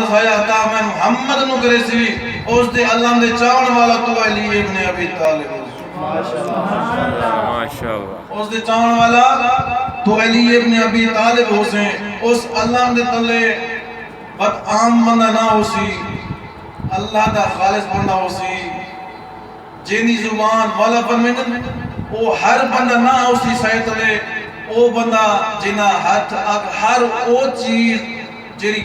دسایا عطا میں محمد نو کرے سی اس دے اللہ دے چاون والا تو علی ابن ابی طالب ماشاءاللہ اس دے چاون والا تو علی ابن ابی طالب حسین اس اللہ دے تلے بد عام بندہ نہ ہو سی اللہ دا خالص بندہ ہو سی جینی زبان والا فرمیندن او ہر بندہ نہ ہو سی سائے تلے او بندہ جنہ ہاتھ ہر او چیز جری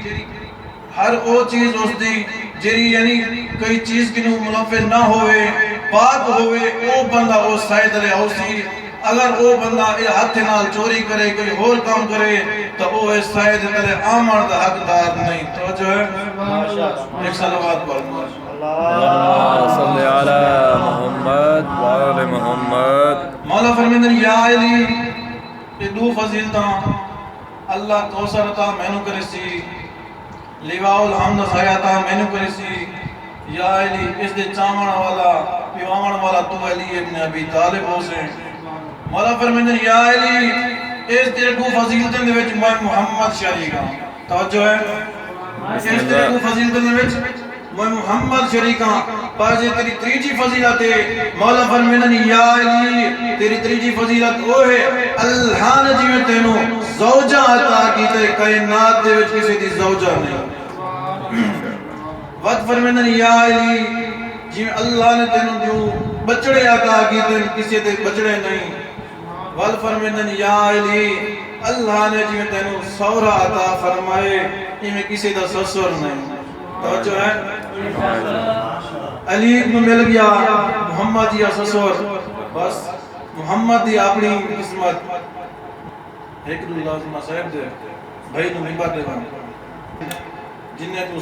ہر او چیز اس دی جری یعنی کئی چیز کی نو منافع نہ ہوئے پاک ہوئے او بندہ او سائے تلے ہو سی اگر او بندہ ہاتھ نال چوری کرے کوئی اور کام کرے تو او اس سائے تلے آمار دا حقدار نہیں تو جو ہے ایک صلوات پڑھنا اللہم صلی علی محمد وآل محمد مولا فرمیندن یا علی یہ دو فضیلتاں اللہ کوثر عطا مینوں کرے سی لیواء الحمد خیر عطا مینوں کرے سی یا علی اس دے چاون والا پیوان والا تو علی ابن ابی طالب ہو سے مولا فرمیندن یا علی اس دے دو فضیلتاں دے وچ میں محمد شریک ہاں توجہ ہے اس دے دو فضیلتاں دے وچ میں محمد شریک ہاں پاجے تیری تریجی فضیلت ہے مولا فرمیندن یا علی تیری تریجی فضیلت وہ ہے اللہ نے جی میں تینوں زوجہ عطا کی تے کائنات دے وچ کسی دی زوجہ نہیں وقت فرمیندن یا علی جی میں اللہ نے تینوں جو بچڑے عطا کی تے کسی دے بچڑے نہیں وقت فرمیندن یا علی اللہ نے جی میں تینوں سورہ عطا فرمائے جی میں کسی دا سسر نہیں توجہ ہے علی ابن مل گیا محمد یا سسور بس محمد دی اپنی قسمت ایک اللہ صاحب دے بھائی تو ممبر دے جنہیں تو